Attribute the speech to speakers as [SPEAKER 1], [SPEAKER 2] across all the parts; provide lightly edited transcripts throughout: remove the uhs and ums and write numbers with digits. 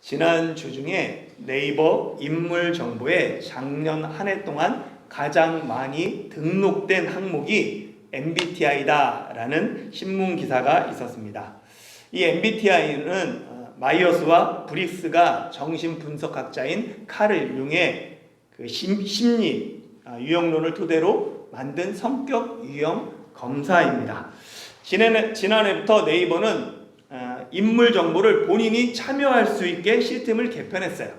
[SPEAKER 1] 지난주 중에 네이버 인물 정보에 작년 한 해 동안 가장 많이 등록된 항목이 MBTI다라는 신문 기사가 있었습니다. 이 MBTI는 마이어스와 브릭스가 정신 분석학자인 카를 융의 그 심리 유형론을 토대로 만든 성격 유형 검사입니다. 지난해부터 네이버는 인물 정보를 본인이 참여할 수 있게 시스템을 개편했어요.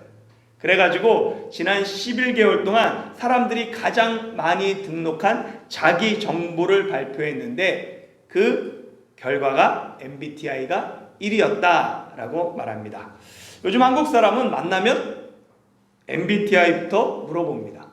[SPEAKER 1] 그래가지고 지난 11개월 동안 사람들이 가장 많이 등록한 자기 정보를 발표했는데 그 결과가 MBTI가 1위였다라고 말합니다. 요즘 한국 사람은 만나면 MBTI부터 물어봅니다.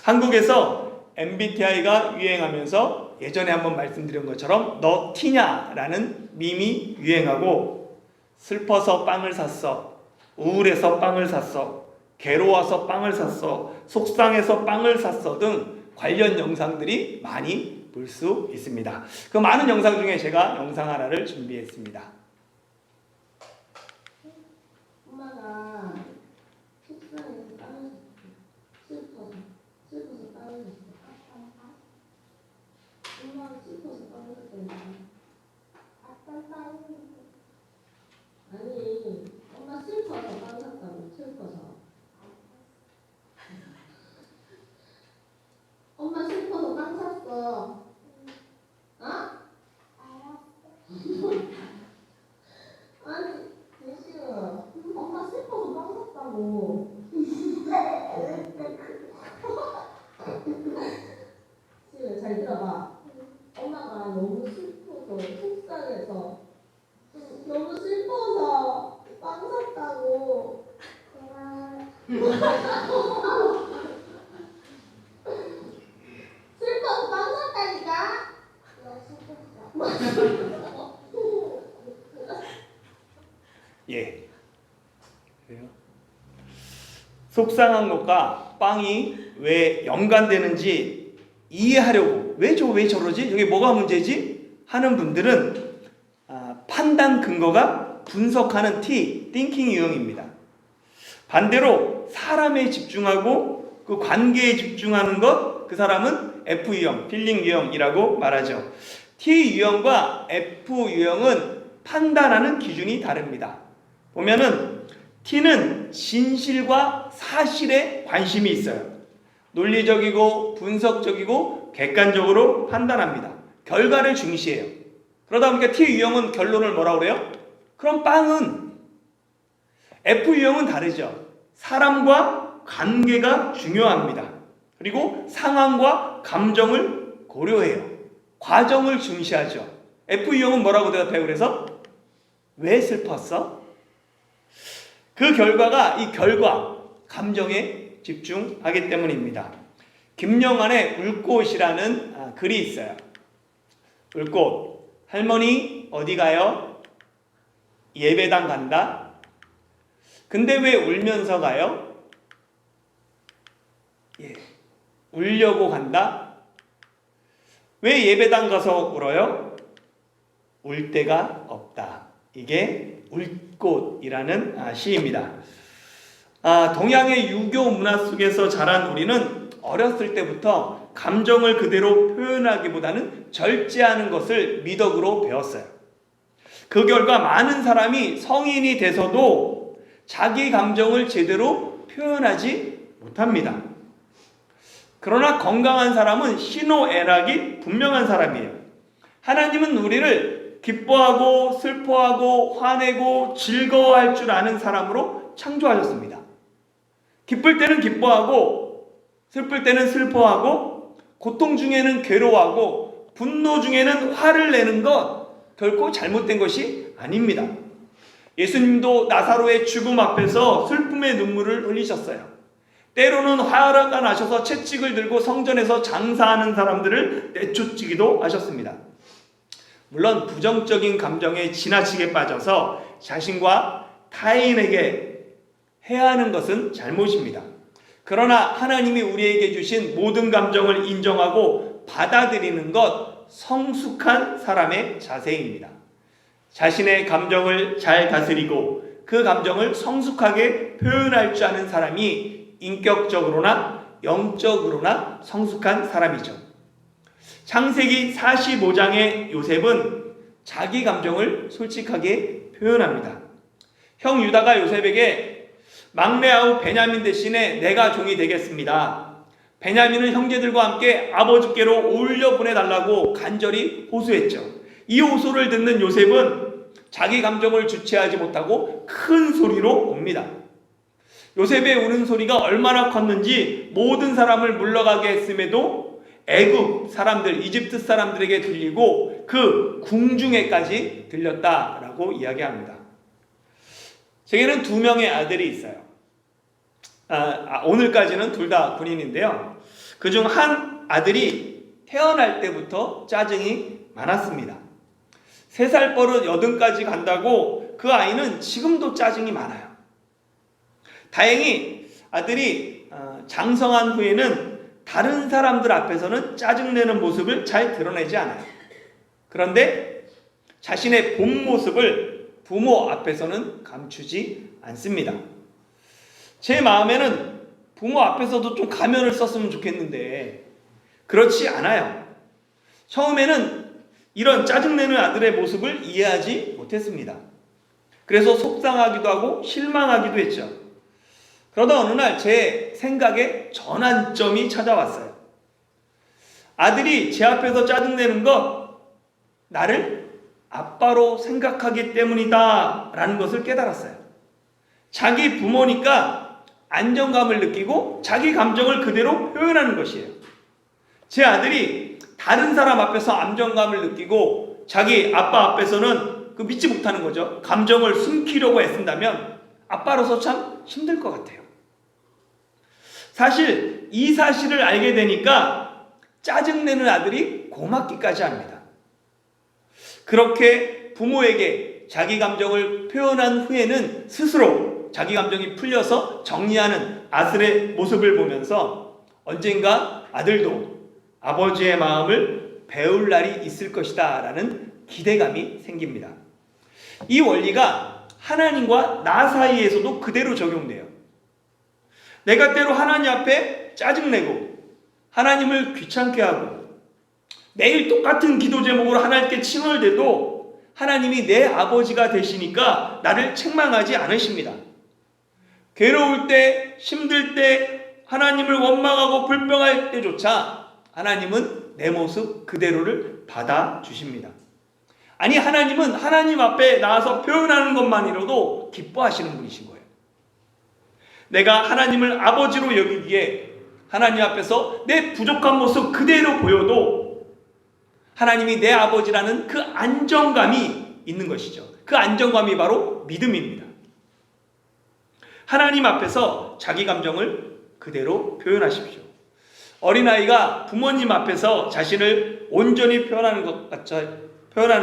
[SPEAKER 1] 한국에서 MBTI가 유행하면서 예전에 한번 말씀드린 것처럼 너 T냐라는 밈이 유행하고 슬퍼서 빵을 샀어, 우울해서 빵을 샀어, 괴로워서 빵을 샀어, 속상해서 빵을 샀어 등 관련 영상들이 많이 볼 수 있습니다. 그 많은 영상 중에 제가 영상 하나를 준비했습니다.
[SPEAKER 2] 엄마가 속상해서 빵을 샀어. 슬퍼서 빵을 샀어. 엄마가 슬퍼서 빵을 샀다니까. 아니, 엄마 슬퍼서 빵 샀다고. 슬퍼서. 엄마 슬퍼서 빵 샀어. 어? 아니, 대시야. 엄마 슬퍼서 빵 샀다고. 지금 잘 들어봐. 엄마가 너무 슬퍼서 속상해서 너무 슬퍼서 빵 샀다고. 슬퍼서 빵 샀다니까.
[SPEAKER 1] 예. 그래요? 속상한 것과 빵이 왜 연관되는지 이해하려고 왜 저러지? 여기 뭐가 문제지? 하는 분들은 판단 근거가 분석하는 T, 띵킹 유형입니다. 반대로 사람에 집중하고 그 관계에 집중하는 것, 그 사람은 F 유형, 필링 유형이라고 말하죠. T 유형과 F 유형은 판단하는 기준이 다릅니다. 보면은 T는 진실과 사실에 관심이 있어요. 논리적이고 분석적이고 객관적으로 판단합니다. 결과를 중시해요. 그러다 보니까 T 유형은 결론을 뭐라고 그래요? 그럼 빵은. F 유형은 다르죠. 사람과 관계가 중요합니다. 그리고 상황과 감정을 고려해요. 과정을 중시하죠. F 유형은 뭐라고 대답해요? 그래서 왜 슬펐어? 그 결과가 이 결과, 감정에 집중하기 때문입니다. 김영환의 울꽃이라는 글이 있어요. 울꽃, 할머니 어디 가요? 예배당 간다. 근데 왜 울면서 가요? 예, 울려고 간다. 왜 예배당 가서 울어요? 울 데가 없다. 이게 울꽃이라는 시입니다. 동양의 유교 문화 속에서 자란 우리는 어렸을 때부터 감정을 그대로 표현하기보다는 절제하는 것을 미덕으로 배웠어요. 그 결과 많은 사람이 성인이 돼서도 자기 감정을 제대로 표현하지 못합니다. 그러나 건강한 사람은 희노애락이 분명한 사람이에요. 하나님은 우리를 기뻐하고 슬퍼하고 화내고 즐거워할 줄 아는 사람으로 창조하셨습니다. 기쁠 때는 기뻐하고 슬플 때는 슬퍼하고 고통 중에는 괴로워하고 분노 중에는 화를 내는 것 결코 잘못된 것이 아닙니다. 예수님도 나사로의 죽음 앞에서 슬픔의 눈물을 흘리셨어요. 때로는 화가 나셔서 채찍을 들고 성전에서 장사하는 사람들을 내쫓기도 하셨습니다. 물론 부정적인 감정에 지나치게 빠져서 자신과 타인에게 해야 하는 것은 잘못입니다. 그러나 하나님이 우리에게 주신 모든 감정을 인정하고 받아들이는 것 성숙한 사람의 자세입니다. 자신의 감정을 잘 다스리고 그 감정을 성숙하게 표현할 줄 아는 사람이 인격적으로나 영적으로나 성숙한 사람이죠. 창세기 45장의 요셉은 자기 감정을 솔직하게 표현합니다. 형 유다가 요셉에게 막내 아우 베냐민 대신에 내가 종이 되겠습니다. 베냐민은 형제들과 함께 아버지께로 올려 보내달라고 간절히 호소했죠. 이 호소를 듣는 요셉은 자기 감정을 주체하지 못하고 큰 소리로 웁니다. 요셉의 우는 소리가 얼마나 컸는지 모든 사람을 물러가게 했음에도 애굽 사람들, 이집트 사람들에게 들리고 그 궁중에까지 들렸다라고 이야기합니다. 제게는 2명의 아들이 있어요. 오늘까지는 둘 다 군인인데요. 그중 한 아들이 태어날 때부터 짜증이 많았습니다. 3살 버릇 80까지 간다고 그 아이는 지금도 짜증이 많아요. 다행히 아들이 장성한 후에는 다른 사람들 앞에서는 짜증내는 모습을 잘 드러내지 않아요. 그런데 자신의 본 모습을 부모 앞에서는 감추지 않습니다. 제 마음에는 부모 앞에서도 좀 가면을 썼으면 좋겠는데 그렇지 않아요. 처음에는 이런 짜증내는 아들의 모습을 이해하지 못했습니다. 그래서 속상하기도 하고 실망하기도 했죠. 그러다 어느 날 제 생각에 전환점이 찾아왔어요. 아들이 제 앞에서 짜증내는 것, 나를 아빠로 생각하기 때문이다 라는 것을 깨달았어요. 자기 부모니까 안정감을 느끼고 자기 감정을 그대로 표현하는 것이에요. 제 아들이 다른 사람 앞에서 안정감을 느끼고 자기 아빠 앞에서는 그 믿지 못하는 거죠. 감정을 숨기려고 애쓴다면 아빠로서 참 힘들 것 같아요. 사실 이 사실을 알게 되니까 짜증내는 아들이 고맙기까지 합니다. 그렇게 부모에게 자기 감정을 표현한 후에는 스스로 자기 감정이 풀려서 정리하는 아들의 모습을 보면서 언젠가 아들도 아버지의 마음을 배울 날이 있을 것이다 라는 기대감이 생깁니다. 이 원리가 하나님과 나 사이에서도 그대로 적용돼요. 내가 때로 하나님 앞에 짜증내고 하나님을 귀찮게 하고 매일 똑같은 기도 제목으로 하나님께 칭얼대도 하나님이 내 아버지가 되시니까 나를 책망하지 않으십니다. 괴로울 때, 힘들 때, 하나님을 원망하고 불평할 때조차 하나님은 내 모습 그대로를 받아주십니다. 아니, 하나님은 하나님 앞에 나와서 표현하는 것만이라도 기뻐하시는 분이신 거예요. 내가 하나님을 아버지로 여기기에 하나님 앞에서 내 부족한 모습 그대로 보여도 하나님이 내 아버지라는 그 안정감이 있는 것이죠. 그 안정감이 바로 믿음입니다. 하나님 앞에서 자기 감정을 그대로 표현하십시오. 어린아이가 부모님 앞에서 자신을 온전히 표현하는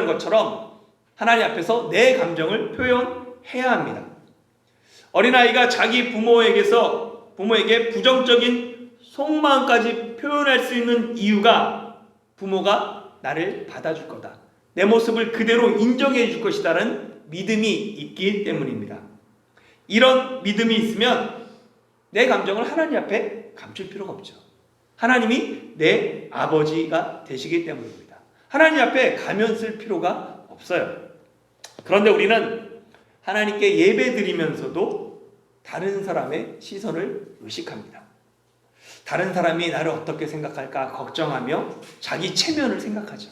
[SPEAKER 1] 것처럼 하나님 앞에서 내 감정을 표현해야 합니다. 어린아이가 자기 부모에게 부정적인 속마음까지 표현할 수 있는 이유가 부모가 나를 받아줄 거다, 내 모습을 그대로 인정해 줄 것이다라는 믿음이 있기 때문입니다. 이런 믿음이 있으면 내 감정을 하나님 앞에 감출 필요가 없죠. 하나님이 내 아버지가 되시기 때문입니다. 하나님 앞에 가면 쓸 필요가 없어요. 그런데 우리는 하나님께 예배 드리면서도 다른 사람의 시선을 의식합니다. 다른 사람이 나를 어떻게 생각할까 걱정하며 자기 체면을 생각하죠.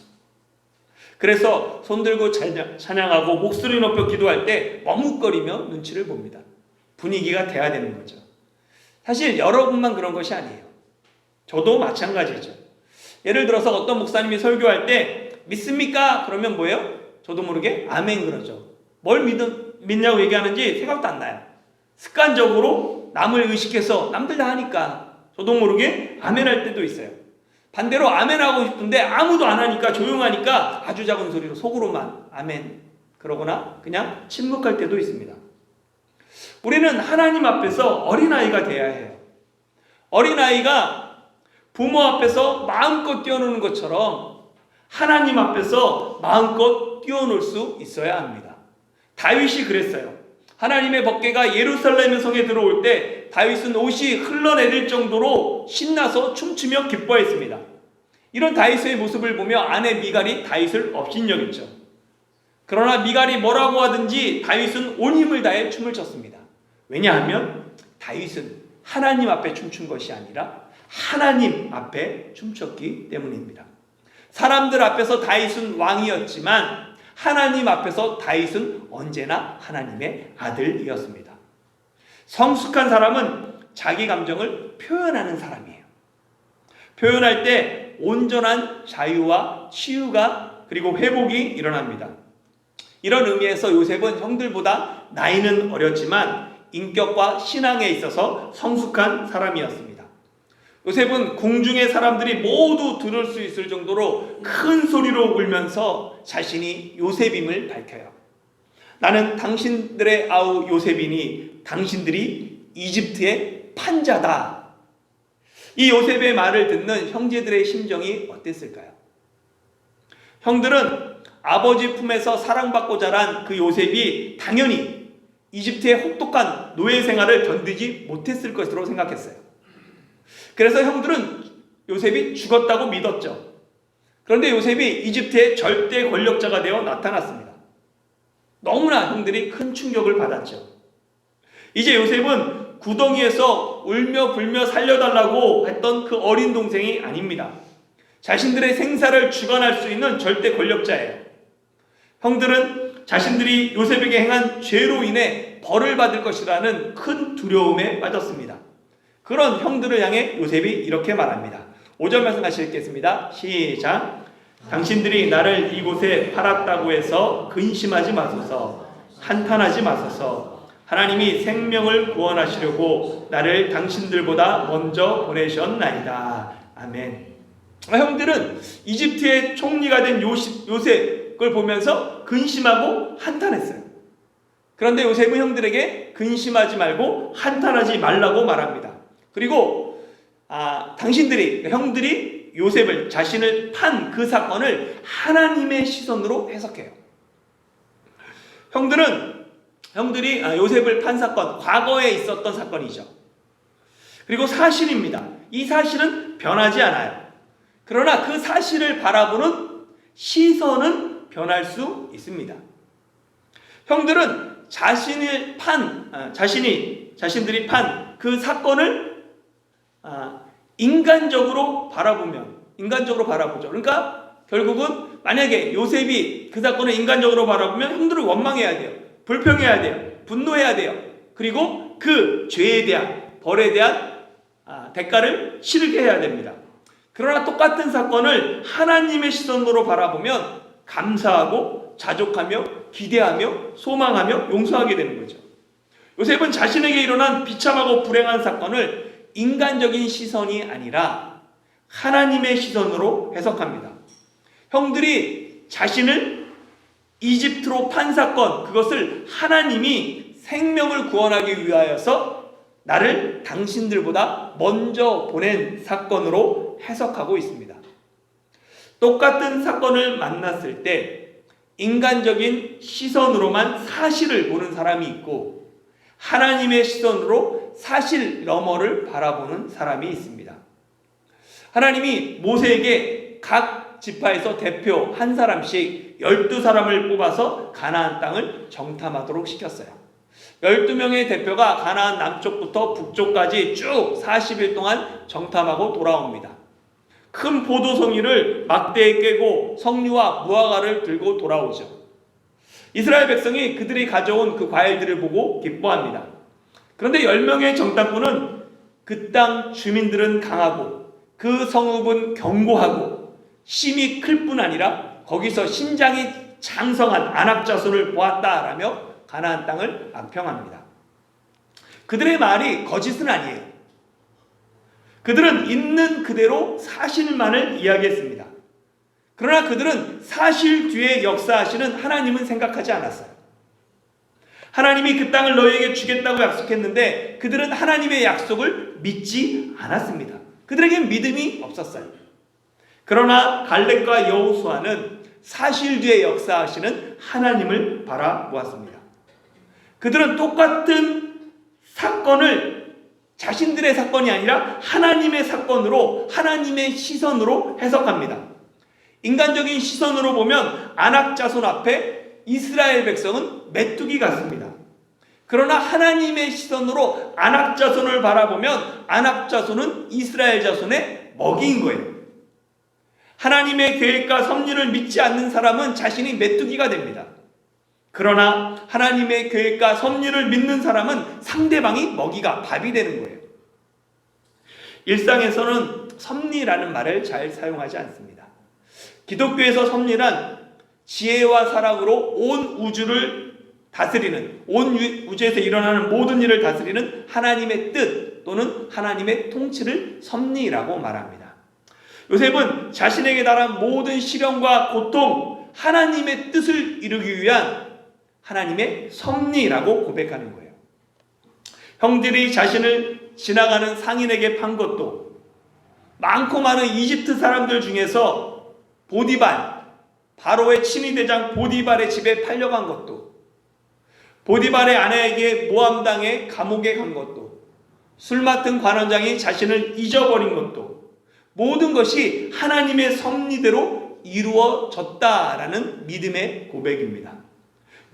[SPEAKER 1] 그래서 손들고 찬양하고 목소리 높여 기도할 때 머뭇거리며 눈치를 봅니다. 분위기가 돼야 되는 거죠. 사실 여러분만 그런 것이 아니에요. 저도 마찬가지죠. 예를 들어서 어떤 목사님이 설교할 때 믿습니까? 그러면 뭐예요? 저도 모르게 아멘 그러죠. 뭘 믿냐고 얘기하는지 생각도 안 나요. 습관적으로 남을 의식해서 남들 다 하니까 저도 모르게 아멘 할 때도 있어요. 반대로 아멘 하고 싶은데 아무도 안 하니까 조용하니까 아주 작은 소리로 속으로만 아멘 그러거나 그냥 침묵할 때도 있습니다. 우리는 하나님 앞에서 어린아이가 돼야 해요. 어린아이가 부모 앞에서 마음껏 뛰어노는 것처럼 하나님 앞에서 마음껏 뛰어놀 수 있어야 합니다. 다윗이 그랬어요. 하나님의 법궤가 예루살렘 성에 들어올 때 다윗은 옷이 흘러내릴 정도로 신나서 춤추며 기뻐했습니다. 이런 다윗의 모습을 보며 아내 미갈이 다윗을 업신여겼죠. 그러나 미갈이 뭐라고 하든지 다윗은 온 힘을 다해 춤을 췄습니다. 왜냐하면 다윗은 하나님 앞에 춤춘 것이 아니라 하나님 앞에 춤췄기 때문입니다. 사람들 앞에서 다윗은 왕이었지만 하나님 앞에서 다윗은 언제나 하나님의 아들이었습니다. 성숙한 사람은 자기 감정을 표현하는 사람이에요. 표현할 때 온전한 자유와 치유가 그리고 회복이 일어납니다. 이런 의미에서 요셉은 형들보다 나이는 어렸지만 인격과 신앙에 있어서 성숙한 사람이었습니다. 요셉은 궁중의 사람들이 모두 들을 수 있을 정도로 큰 소리로 울면서 자신이 요셉임을 밝혀요. 나는 당신들의 아우 요셉이니 당신들이 이집트의 판자다. 이 요셉의 말을 듣는 형제들의 심정이 어땠을까요? 형들은 아버지 품에서 사랑받고 자란 그 요셉이 당연히 이집트의 혹독한 노예 생활을 견디지 못했을 것으로 생각했어요. 그래서 형들은 요셉이 죽었다고 믿었죠. 그런데 요셉이 이집트의 절대 권력자가 되어 나타났습니다. 너무나 형들이 큰 충격을 받았죠. 이제 요셉은 구덩이에서 울며 불며 살려달라고 했던 그 어린 동생이 아닙니다. 자신들의 생사를 주관할 수 있는 절대 권력자예요. 형들은 자신들이 요셉에게 행한 죄로 인해 벌을 받을 것이라는 큰 두려움에 빠졌습니다. 그런 형들을 향해 요셉이 이렇게 말합니다. 5절 말씀 같이 읽겠습니다. 시작. 당신들이 나를 이곳에 팔았다고 해서 근심하지 마소서, 한탄하지 마소서. 하나님이 생명을 구원하시려고 나를 당신들보다 먼저 보내셨나이다. 아멘. 형들은 이집트의 총리가 된 요셉을 보면서 근심하고 한탄했어요. 그런데 요셉은 형들에게 근심하지 말고 한탄하지 말라고 말합니다. 그리고 당신들이, 형들이 요셉을, 자신을 판 그 사건을 하나님의 시선으로 해석해요. 형들이 요셉을 판 사건, 과거에 있었던 사건이죠. 그리고 사실입니다. 이 사실은 변하지 않아요. 그러나 그 사실을 바라보는 시선은 변할 수 있습니다. 형들은 자신들이 판 그 사건을 인간적으로 바라보죠. 그러니까 결국은 만약에 요셉이 그 사건을 인간적으로 바라보면 형들을 원망해야 돼요. 불평해야 돼요. 분노해야 돼요. 그리고 그 죄에 대한, 벌에 대한 대가를 치르게 해야 됩니다. 그러나 똑같은 사건을 하나님의 시선으로 바라보면 감사하고 자족하며 기대하며 소망하며 용서하게 되는 거죠. 요셉은 자신에게 일어난 비참하고 불행한 사건을 인간적인 시선이 아니라 하나님의 시선으로 해석합니다. 형들이 자신을 이집트로 판 사건, 그것을 하나님이 생명을 구원하기 위하여서 나를 당신들보다 먼저 보낸 사건으로 해석하고 있습니다. 똑같은 사건을 만났을 때 인간적인 시선으로만 사실을 보는 사람이 있고 하나님의 시선으로 사실 너머를 바라보는 사람이 있습니다. 하나님이 모세에게 각 지파에서 대표 한 사람씩 12사람을 뽑아서 가나안 땅을 정탐하도록 시켰어요. 12명의 대표가 가나안 남쪽부터 북쪽까지 쭉 40일 동안 정탐하고 돌아옵니다. 큰 포도송이를 막대에 깨고 석류와 무화과를 들고 돌아오죠. 이스라엘 백성이 그들이 가져온 그 과일들을 보고 기뻐합니다. 그런데 10명의 정탐꾼은 그 땅 주민들은 강하고 그 성읍은 견고하고 심이 클 뿐 아니라 거기서 신장이 장성한 안악자손을 보았다라며 가나안 땅을 암평합니다. 그들의 말이 거짓은 아니에요. 그들은 있는 그대로 사실만을 이야기했습니다. 그러나 그들은 사실 뒤에 역사하시는 하나님은 생각하지 않았어요. 하나님이 그 땅을 너희에게 주겠다고 약속했는데 그들은 하나님의 약속을 믿지 않았습니다. 그들에겐 믿음이 없었어요. 그러나 갈렙과 여호수아는 사실 뒤에 역사하시는 하나님을 바라보았습니다. 그들은 똑같은 사건을 자신들의 사건이 아니라 하나님의 사건으로, 하나님의 시선으로 해석합니다. 인간적인 시선으로 보면 아낙 자손 앞에 이스라엘 백성은 메뚜기 같습니다. 그러나 하나님의 시선으로 아낙 자손을 바라보면 아낙 자손은 이스라엘 자손의 먹이인 거예요. 하나님의 계획과 섭리를 믿지 않는 사람은 자신이 메뚜기가 됩니다. 그러나 하나님의 계획과 섭리를 믿는 사람은 상대방이 먹이가, 밥이 되는 거예요. 일상에서는 섭리라는 말을 잘 사용하지 않습니다. 기독교에서 섭리란 지혜와 사랑으로 온 우주를 다스리는, 온 우주에서 일어나는 모든 일을 다스리는 하나님의 뜻 또는 하나님의 통치를 섭리라고 말합니다. 요셉은 자신에게 달한 모든 시련과 고통, 하나님의 뜻을 이루기 위한 하나님의 섭리라고 고백하는 거예요. 형들이 자신을 지나가는 상인에게 판 것도, 많고 많은 이집트 사람들 중에서 보디발, 바로의 친위대장 보디발의 집에 팔려간 것도, 보디발의 아내에게 모함 당해 감옥에 간 것도, 술 맡은 관원장이 자신을 잊어버린 것도, 모든 것이 하나님의 섭리대로 이루어졌다라는 믿음의 고백입니다.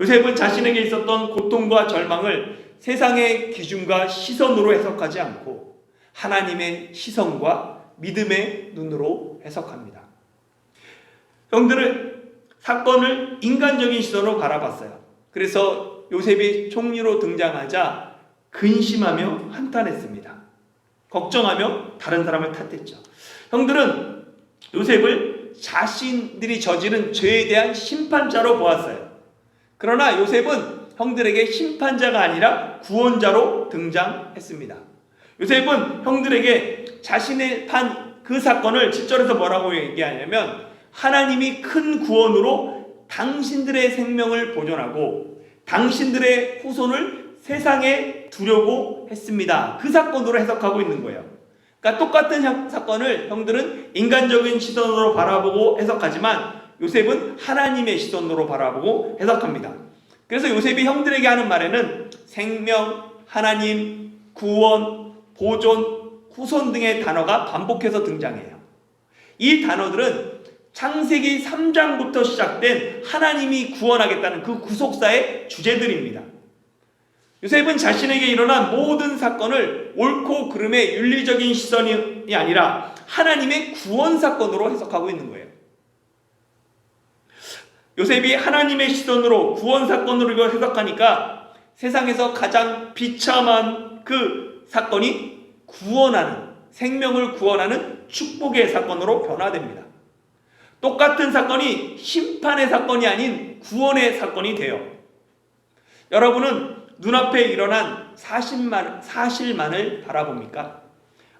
[SPEAKER 1] 요셉은 자신에게 있었던 고통과 절망을 세상의 기준과 시선으로 해석하지 않고 하나님의 시선과 믿음의 눈으로 해석합니다. 형들은 사건을 인간적인 시선으로 바라봤어요. 그래서 요셉이 총리로 등장하자 근심하며 한탄했습니다. 걱정하며 다른 사람을 탓했죠. 형들은 요셉을 자신들이 저지른 죄에 대한 심판자로 보았어요. 그러나 요셉은 형들에게 심판자가 아니라 구원자로 등장했습니다. 요셉은 형들에게 자신의 판 그 사건을 7절에서 뭐라고 얘기하냐면, 하나님이 큰 구원으로 당신들의 생명을 보존하고 당신들의 후손을 세상에 두려고 했습니다. 그 사건으로 해석하고 있는 거예요. 그러니까 똑같은 사건을 형들은 인간적인 시선으로 바라보고 해석하지만 요셉은 하나님의 시선으로 바라보고 해석합니다. 그래서 요셉이 형들에게 하는 말에는 생명, 하나님, 구원, 보존, 후손 등의 단어가 반복해서 등장해요. 이 단어들은 창세기 3장부터 시작된 하나님이 구원하겠다는 그 구속사의 주제들입니다. 요셉은 자신에게 일어난 모든 사건을 옳고 그름의 윤리적인 시선이 아니라 하나님의 구원 사건으로 해석하고 있는 거예요. 요셉이 하나님의 시선으로 구원 사건으로 해석하니까 세상에서 가장 비참한 그 사건이 구원하는, 생명을 구원하는 축복의 사건으로 변화됩니다. 똑같은 사건이 심판의 사건이 아닌 구원의 사건이 돼요. 여러분은 눈앞에 일어난 사실만을 바라봅니까?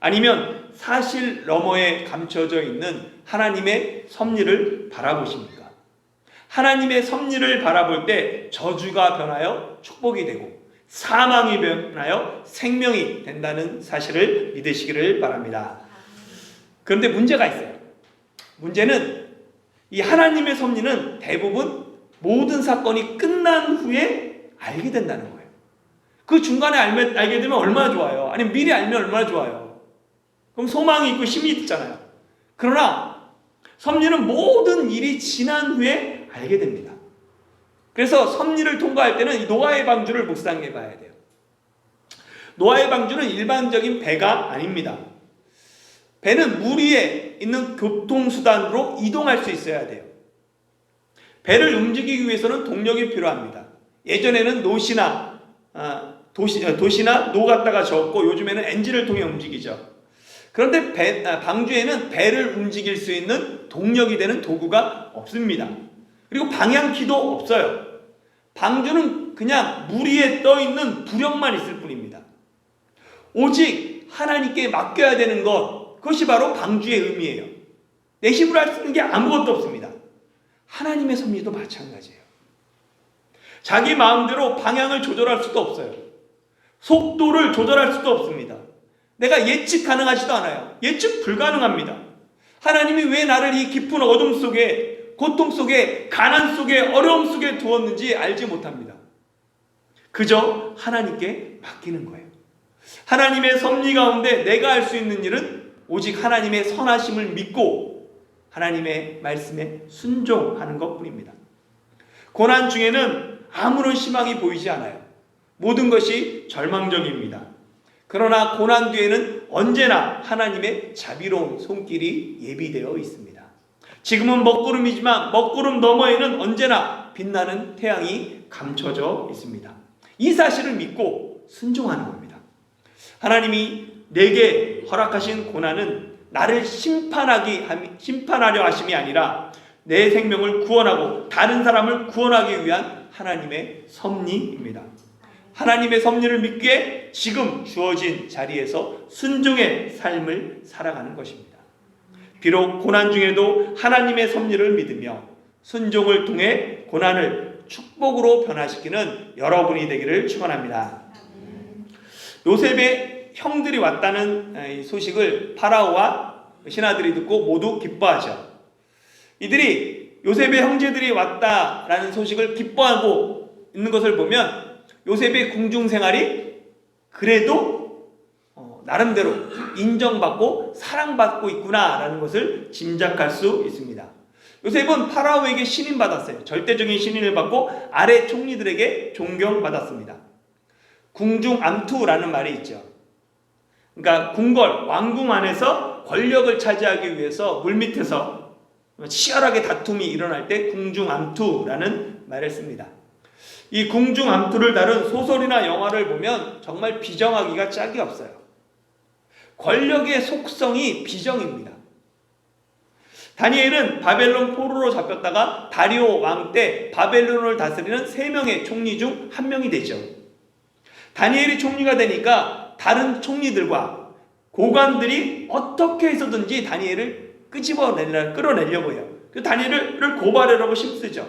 [SPEAKER 1] 아니면 사실 너머에 감춰져 있는 하나님의 섭리를 바라보십니까? 하나님의 섭리를 바라볼 때 저주가 변하여 축복이 되고 사망이 변하여 생명이 된다는 사실을 믿으시기를 바랍니다. 그런데 문제가 있어요. 문제는 이 하나님의 섭리는 대부분 모든 사건이 끝난 후에 알게 된다는 거예요. 그 중간에 알게 되면 얼마나 좋아요. 아니면 미리 알면 얼마나 좋아요. 그럼 소망이 있고 힘이 있잖아요. 그러나 섭리는 모든 일이 지난 후에 알게 됩니다. 그래서 섭리를 통과할 때는 이 노아의 방주를 묵상해 봐야 돼요. 노아의 방주는 일반적인 배가 아닙니다. 배는 물 위에 있는 교통수단으로 이동할 수 있어야 돼요. 배를 움직이기 위해서는 동력이 필요합니다. 예전에는 도시나 노 갖다가 저었고 요즘에는 엔진을 통해 움직이죠. 그런데 방주에는 배를 움직일 수 있는 동력이 되는 도구가 없습니다. 그리고 방향키도 없어요. 방주는 그냥 물 위에 떠 있는 부력만 있을 뿐입니다. 오직 하나님께 맡겨야 되는 것, 그것이 바로 방주의 의미예요. 내 힘으로 할 수 있는 게 아무것도 없습니다. 하나님의 섭리도 마찬가지예요. 자기 마음대로 방향을 조절할 수도 없어요. 속도를 조절할 수도 없습니다. 내가 예측 가능하지도 않아요. 예측 불가능합니다. 하나님이 왜 나를 이 깊은 어둠 속에, 고통 속에, 가난 속에, 어려움 속에 두었는지 알지 못합니다. 그저 하나님께 맡기는 거예요. 하나님의 섭리 가운데 내가 할 수 있는 일은 오직 하나님의 선하심을 믿고 하나님의 말씀에 순종하는 것뿐입니다. 고난 중에는 아무런 희망이 보이지 않아요. 모든 것이 절망적입니다. 그러나 고난 뒤에는 언제나 하나님의 자비로운 손길이 예비되어 있습니다. 지금은 먹구름이지만 먹구름 너머에는 언제나 빛나는 태양이 감춰져 있습니다. 이 사실을 믿고 순종하는 겁니다. 하나님이 내게 허락하신 고난은 나를 심판하려 하심이 아니라 내 생명을 구원하고 다른 사람을 구원하기 위한 하나님의 섭리입니다. 하나님의 섭리를 믿기에 지금 주어진 자리에서 순종의 삶을 살아가는 것입니다. 비록 고난 중에도 하나님의 섭리를 믿으며 순종을 통해 고난을 축복으로 변화시키는 여러분이 되기를 축원합니다. 요셉의 형들이 왔다는 소식을 파라오와 신하들이 듣고 모두 기뻐하죠. 이들이 요셉의 형제들이 왔다라는 소식을 기뻐하고 있는 것을 보면 요셉의 궁중 생활이 그래도 나름대로 인정받고 사랑받고 있구나라는 것을 짐작할 수 있습니다. 요셉은 파라오에게 신임받았어요. 절대적인 신임을 받고 아래 총리들에게 존경받았습니다. 궁중 암투라는 말이 있죠. 그러니까 궁궐, 왕궁 안에서 권력을 차지하기 위해서 물밑에서 치열하게 다툼이 일어날 때 궁중 암투라는 말을 씁니다. 이 궁중 암투를 다룬 소설이나 영화를 보면 정말 비정하기가 짝이 없어요. 권력의 속성이 비정입니다. 다니엘은 바벨론 포로로 잡혔다가 다리오 왕 때 바벨론을 다스리는 3명의 총리 중 1명이 되죠. 다니엘이 총리가 되니까 다른 총리들과 고관들이 어떻게 해서든지 다니엘을 끌어내려고 해요. 그 다니엘을 고발하려고 힘쓰죠.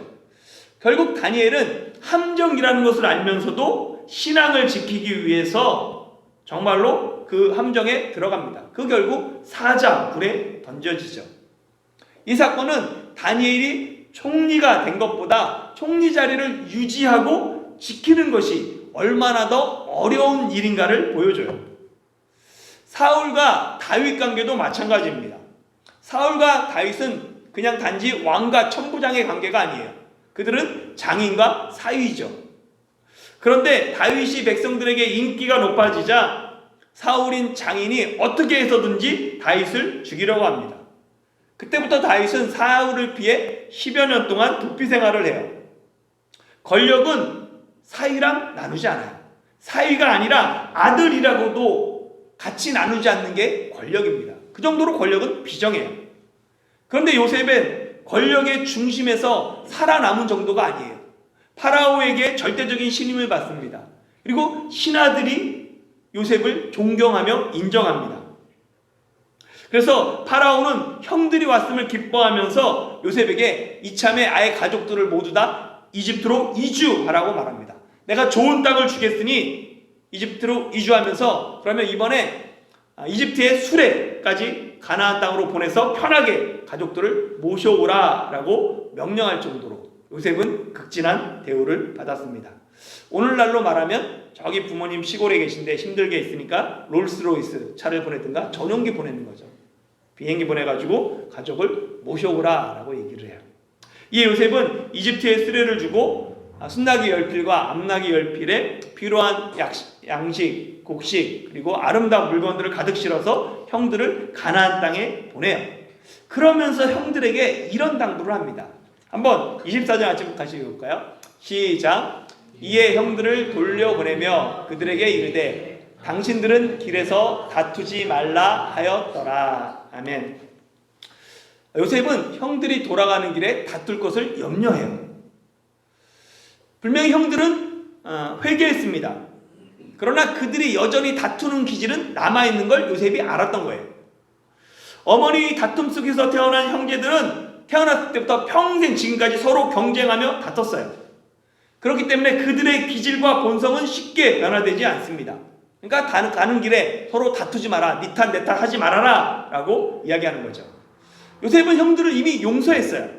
[SPEAKER 1] 결국 다니엘은 함정이라는 것을 알면서도 신앙을 지키기 위해서 정말로 그 함정에 들어갑니다. 그 결국 사자 불에 던져지죠. 이 사건은 다니엘이 총리가 된 것보다 총리 자리를 유지하고 지키는 것이 얼마나 더 어려운 일인가를 보여줘요. 사울과 다윗 관계도 마찬가지입니다. 사울과 다윗은 그냥 단지 왕과 천부장의 관계가 아니에요. 그들은 장인과 사위죠. 그런데 다윗이 백성들에게 인기가 높아지자 사울인 장인이 어떻게 해서든지 다윗을 죽이려고 합니다. 그때부터 다윗은 사울을 피해 10여 년 동안 도피 생활을 해요. 권력은 사위랑 나누지 않아요. 사위가 아니라 아들이라고도 같이 나누지 않는 게 권력입니다. 그 정도로 권력은 비정해요. 그런데 요셉은 권력의 중심에서 살아남은 정도가 아니에요. 파라오에게 절대적인 신임을 받습니다. 그리고 신하들이 요셉을 존경하며 인정합니다. 그래서 파라오는 형들이 왔음을 기뻐하면서 요셉에게 이참에 아예 가족들을 모두 다 이집트로 이주하라고 말합니다. 내가 좋은 땅을 주겠으니 이집트로 이주하면서 그러면 이번에 이집트의 수레까지 가나안 땅으로 보내서 편하게 가족들을 모셔오라 라고 명령할 정도로 요셉은 극진한 대우를 받았습니다. 오늘날로 말하면 저기 부모님 시골에 계신데 힘들게 있으니까 롤스로이스 차를 보내든가 전용기 보내는 거죠. 비행기 보내가지고 가족을 모셔오라 라고 얘기를 해요. 이 요셉은 이집트에 수레를 주고 순나기 10필과 암나기 10필에 필요한 양식, 곡식 그리고 아름다운 물건들을 가득 실어서 형들을 가나안 땅에 보내요. 그러면서 형들에게 이런 당부를 합니다. 한번 24장 아침부터 다시 읽을까요? 시작. 이에 형들을 돌려보내며 그들에게 이르되 당신들은 길에서 다투지 말라 하였더라. 아멘. 요셉은 형들이 돌아가는 길에 다툴 것을 염려해요. 분명히 형들은 회개했습니다. 그러나 그들이 여전히 다투는 기질은 남아있는 걸 요셉이 알았던 거예요. 어머니 다툼 속에서 태어난 형제들은 태어났을 때부터 평생 지금까지 서로 경쟁하며 다퉜어요. 그렇기 때문에 그들의 기질과 본성은 쉽게 변화되지 않습니다. 그러니까 가는 길에 서로 다투지 마라, 니 탓 내 탓 하지 말아라 라고 이야기하는 거죠. 요셉은 형들을 이미 용서했어요.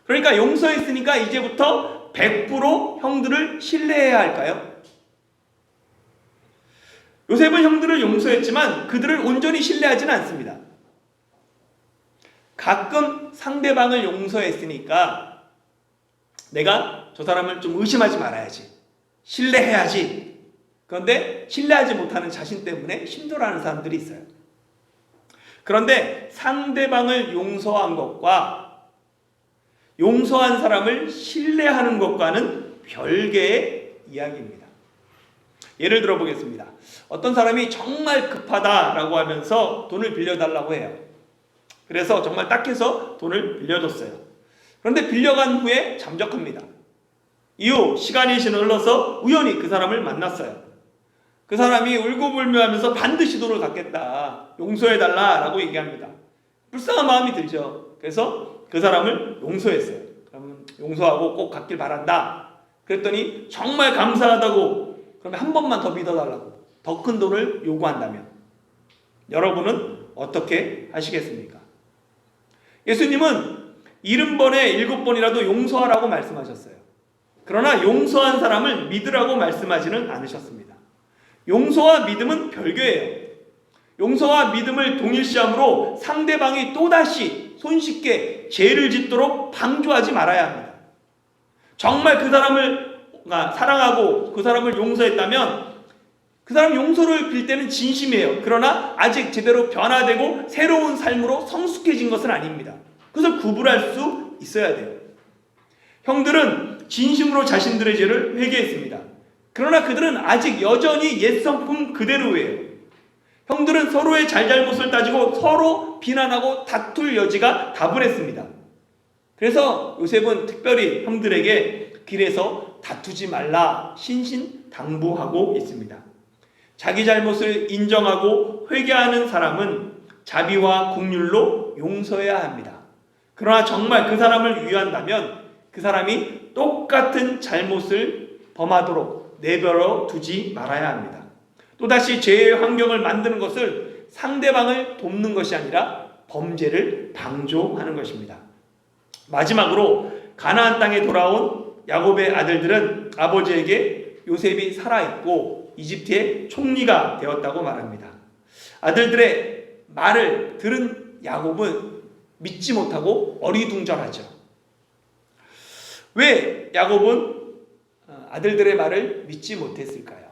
[SPEAKER 1] 그러니까 용서했으니까 이제부터 100% 형들을 신뢰해야 할까요? 요셉은 형들을 용서했지만 그들을 온전히 신뢰하지는 않습니다. 가끔 상대방을 용서했으니까 내가 저 사람을 좀 의심하지 말아야지, 신뢰해야지. 그런데 신뢰하지 못하는 자신 때문에 힘들어하는 사람들이 있어요. 그런데 상대방을 용서한 것과 용서한 사람을 신뢰하는 것과는 별개의 이야기입니다. 예를 들어 보겠습니다. 어떤 사람이 정말 급하다라고 하면서 돈을 빌려달라고 해요. 그래서 정말 딱해서 돈을 빌려줬어요. 그런데 빌려간 후에 잠적합니다. 이후 시간이 흘러서 우연히 그 사람을 만났어요. 그 사람이 울고불며하면서 반드시 돈을 갚겠다, 용서해달라라고 얘기합니다. 불쌍한 마음이 들죠. 그래서 그 사람을 용서했어요. 그러면 용서하고 꼭 갚길 바란다. 그랬더니 정말 감사하다고, 그러면 한 번만 더 믿어달라고 더 큰 돈을 요구한다면 여러분은 어떻게 하시겠습니까? 예수님은 70번에 7번이라도 용서하라고 말씀하셨어요. 그러나 용서한 사람을 믿으라고 말씀하지는 않으셨습니다. 용서와 믿음은 별개예요. 용서와 믿음을 동일시함으로 상대방이 또다시 손쉽게 죄를 짓도록 방조하지 말아야 합니다. 정말 그 사람을 사랑하고 그 사람을 용서했다면 그 사람 용서를 빌 때는 진심이에요. 그러나 아직 제대로 변화되고 새로운 삶으로 성숙해진 것은 아닙니다. 그것을 구분할 수 있어야 돼요. 형들은 진심으로 자신들의 죄를 회개했습니다. 그러나 그들은 아직 여전히 옛 성품 그대로예요. 형들은 서로의 잘잘못을 따지고 서로 비난하고 다툴 여지가 다분했습니다. 그래서 요셉은 특별히 형들에게 길에서 다투지 말라 신신당부하고 있습니다. 자기 잘못을 인정하고 회개하는 사람은 자비와 긍휼로 용서해야 합니다. 그러나 정말 그 사람을 위한다면 그 사람이 똑같은 잘못을 범하도록 내버려 두지 말아야 합니다. 또다시 죄의 환경을 만드는 것을 상대방을 돕는 것이 아니라 범죄를 방조하는 것입니다. 마지막으로 가나안 땅에 돌아온 야곱의 아들들은 아버지에게 요셉이 살아있고 이집트의 총리가 되었다고 말합니다. 아들들의 말을 들은 야곱은 믿지 못하고 어리둥절하죠. 왜 야곱은 아들들의 말을 믿지 못했을까요?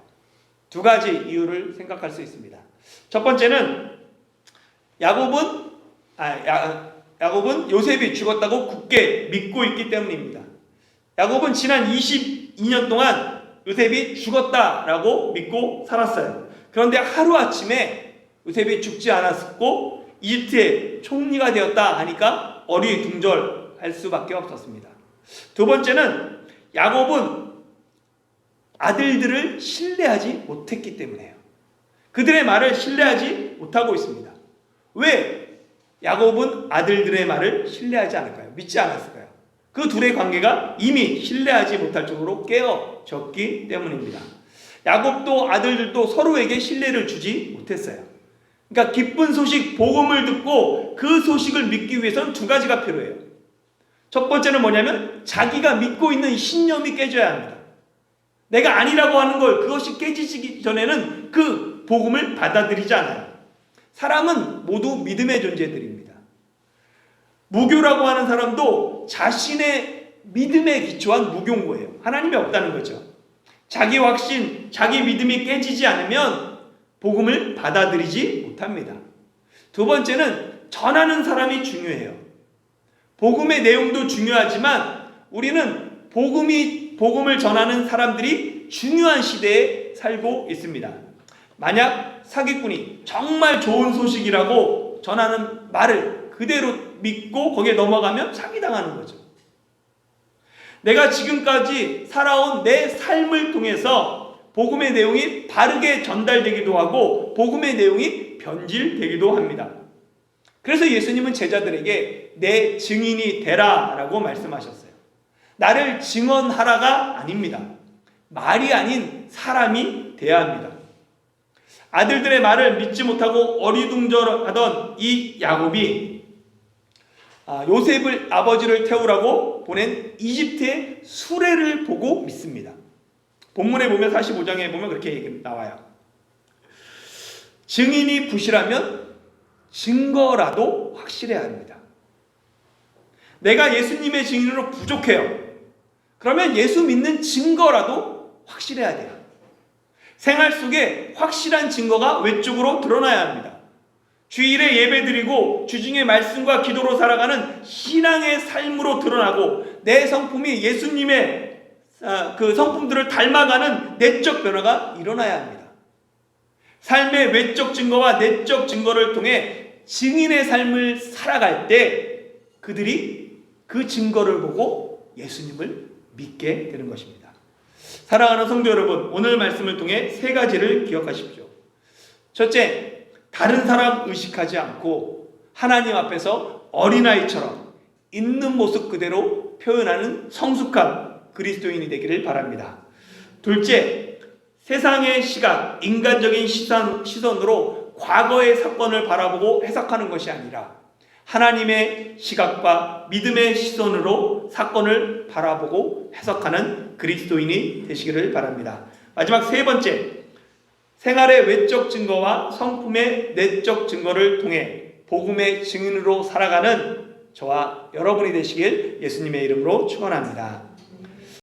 [SPEAKER 1] 두 가지 이유를 생각할 수 있습니다. 첫 번째는 야곱은 요셉이 죽었다고 굳게 믿고 있기 때문입니다. 야곱은 지난 22년 동안 요셉이 죽었다라고 믿고 살았어요. 그런데 하루아침에 요셉이 죽지 않았고 이집트의 총리가 되었다 하니까 어리둥절할 수밖에 없었습니다. 두 번째는 야곱은 아들들을 신뢰하지 못했기 때문에요. 그들의 말을 신뢰하지 못하고 있습니다. 왜 야곱은 아들들의 말을 신뢰하지 않을까요? 믿지 않았을까요? 그 둘의 관계가 이미 신뢰하지 못할 정도로 깨어졌기 때문입니다. 야곱도 아들들도 서로에게 신뢰를 주지 못했어요. 그러니까 기쁜 소식, 복음을 듣고 그 소식을 믿기 위해서는 두 가지가 필요해요. 첫 번째는 뭐냐면 자기가 믿고 있는 신념이 깨져야 합니다. 내가 아니라고 하는 걸 그것이 깨지기 전에는 그 복음을 받아들이지 않아요. 사람은 모두 믿음의 존재들입니다. 무교라고 하는 사람도 자신의 믿음에 기초한 무교인 하나님이 없다는 거죠. 자기 확신, 자기 믿음이 깨지지 않으면 복음을 받아들이지 못합니다. 두 번째는 전하는 사람이 중요해요. 복음의 내용도 중요하지만 우리는 복음을 전하는 사람들이 중요한 시대에 살고 있습니다. 만약 사기꾼이 정말 좋은 소식이라고 전하는 말을 그대로 믿고 거기에 넘어가면 사기당하는 거죠. 내가 지금까지 살아온 내 삶을 통해서 복음의 내용이 바르게 전달되기도 하고 복음의 내용이 변질되기도 합니다. 그래서 예수님은 제자들에게 내 증인이 되라 라고 말씀하셨어요. 나를 증언하라가 아닙니다. 말이 아닌 사람이 돼야 합니다. 아들들의 말을 믿지 못하고 어리둥절하던 이 야곱이 요셉을 아버지를 태우라고 보낸 이집트의 수레를 보고 믿습니다. 본문에 보면 45장에 보면 그렇게 나와요. 증인이 부실하면 증거라도 확실해야 합니다. 내가 예수님의 증인으로 부족해요. 그러면 예수 믿는 증거라도 확실해야 돼요. 생활 속에 확실한 증거가 외적으로 드러나야 합니다. 주일에 예배드리고 주중에 말씀과 기도로 살아가는 신앙의 삶으로 드러나고 내 성품이 예수님의 그 성품들을 닮아가는 내적 변화가 일어나야 합니다. 삶의 외적 증거와 내적 증거를 통해 증인의 삶을 살아갈 때 그들이 그 증거를 보고 예수님을 믿게 되는 것입니다. 사랑하는 성도 여러분, 오늘 말씀을 통해 세 가지를 기억하십시오. 첫째, 다른 사람 의식하지 않고 하나님 앞에서 어린아이처럼 있는 모습 그대로 표현하는 성숙한 그리스도인이 되기를 바랍니다. 둘째, 세상의 시각, 인간적인 시선으로 과거의 사건을 바라보고 해석하는 것이 아니라 하나님의 시각과 믿음의 시선으로 사건을 바라보고 해석하는 그리스도인이 되시기를 바랍니다. 마지막 세 번째, 생활의 외적 증거와 성품의 내적 증거를 통해 복음의 증인으로 살아가는 저와 여러분이 되시길 예수님의 이름으로 축원합니다.